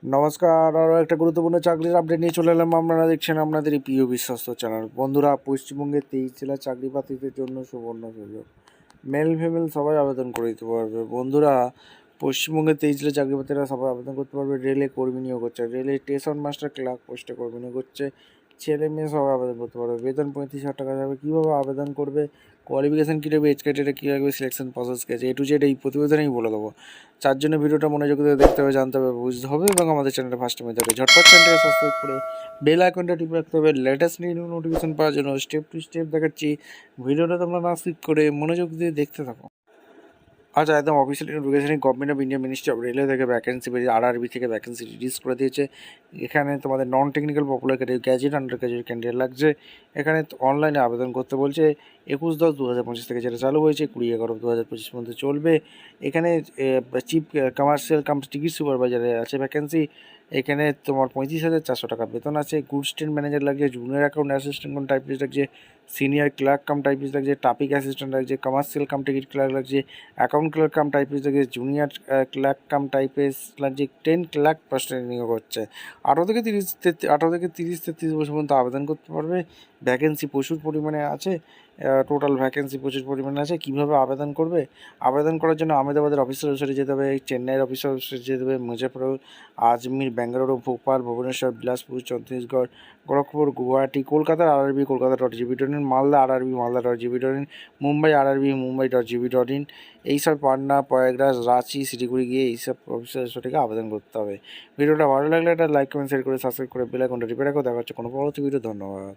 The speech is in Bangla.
নমস্কার, আরও একটা গুরুত্বপূর্ণ চাকরির আপডেট নিয়ে চলে এলাম। আপনারা দেখছেন আপনাদের এই প্রিয় বিশ্বস্ত চ্যানেল। বন্ধুরা, পশ্চিমবঙ্গের 23 জেলার চাকরি প্রার্থীদের জন্য সুবর্ণ সুযোগ। মেল ফিমেল সবাই আবেদন করে দিতে পারবে। বন্ধুরা, পশ্চিমবঙ্গের 23 জেলার চাকরি প্রার্থীরা সবাই আবেদন করতে পারবে। রেলে কর্মী নিয়োগ হচ্ছে, রেলে স্টেশন মাস্টার ক্লার্ক পোস্টে কর্মী নিয়োগ হচ্ছে। ছেলে মেয়ে সবাই আবেদন করতে পারবে। বেতন 35,000 টাকা যাবে। কীভাবে আবেদন করবে, কোয়ালিফিকেশান কী দেবে, এজ ক্রাইটেরিয়া কী লাগবে, সিলেকশন প্রসেস কী আছে, A to Z এই প্রতিবেদনেই বলে দেবো। যার জন্য ভিডিওটা মনোযোগ দিয়ে দেখতে হবে, জানতে হবে, বুঝতে হবে এবং আমাদের চ্যানেলটা ফার্স্ট টাইম হবে ঝটপট চ্যানেলটাকে সাবস্ক্রাইব করে বেল আইকনটা টিপে রাখতে হবে লেটেস্ট নিউ নোটিফিকেশন পাওয়ার জন্য। স্টেপ টু স্টেপ দেখাচ্ছি, ভিডিওটা তোমরা না স্কিপ করে মনোযোগ দিয়ে দেখতে থাকো। আচ্ছা, একদম official notification government of India ministry of railway থেকে ভ্যাকেন্সি বেরিয়ে RRB থেকে ভ্যাকেন্সি রিলিজ করে দিয়েছে। এখানে তোমাদের non technical popular category graduate under graduate candidate লাগছে। এখানে অনলাইনে আবেদন করতে বলছে। 21/10/2025 থেকে যেটা চালু হয়েছে 20/11/2025 পর্যন্ত চলবে। এখানে চিফ কমার্শিয়াল কাম টিকিট সুপারভাইজারে আছে ভ্যাকেন্সি। এখানে তোমার 35,400 টাকা বেতন আছে। গুডস ট্রেন ম্যানেজার লাগছে, junior account assistant cum typist লাগছে, সিনিয়র ক্লার্ক কাম টাইপিস্ট লাগছে, ট্রাফিক অ্যাসিস্ট্যান্ট লাগছে, কমার্শিয়াল কাম টিকিট ক্লার্ক লাগছে, অ্যাকাউন্ট ক্লার্ক কাম টাইপিস্ট লাগছে, জুনিয়র ক্লার্ক কাম টাইপিস্ট লাগছে। 10 ক্লার্ক পোস্টে নিয়োগ হচ্ছে। 18 থেকে 30 বছর পর্যন্ত আবেদন করতে পারবে। ভ্যাকেন্সি প্রচুর পরিমাণে আছে। টোটাল ভ্যাকেন্সি প্রচুর পরিমাণে আছে। কীভাবে আবেদন করবে, আবেদন করার জন্য আহমেদাবাদের অফিসের ওয়েবসাইটে যেতে হবে, চেন্নাইয়ের অফিসের ওয়েবসাইটে যেতে হবে, মুজফ্ফরপুর, আজমির, বেঙ্গালুরু, ভোপাল, ভুবনেশ্বর, বিলাসপুর, ছত্তিশগড়, গোরখপুর, গুয়াহাটি, কলকাতার RRB কলকাতা.gv.in, Malda RRB মালদা.gv.in, Mumbai RRB মুম্বাই.gv.in, এইসব পাটনা, প্রয়াগরাজ, রাঁচি, শিলিগুড়ি গিয়ে এইসব অফিসের ওয়েবসাইটে আবেদন করতে হবে। ভিডিওটা ভালো লাগলে একটা লাইক কমেন্ট শেয়ার করে সাবস্ক্রাইব করে বেল আইকনটা টিপে রাখো। দেখা হচ্ছে কোনো পরবর্তী ভিডিও। ধন্যবাদ।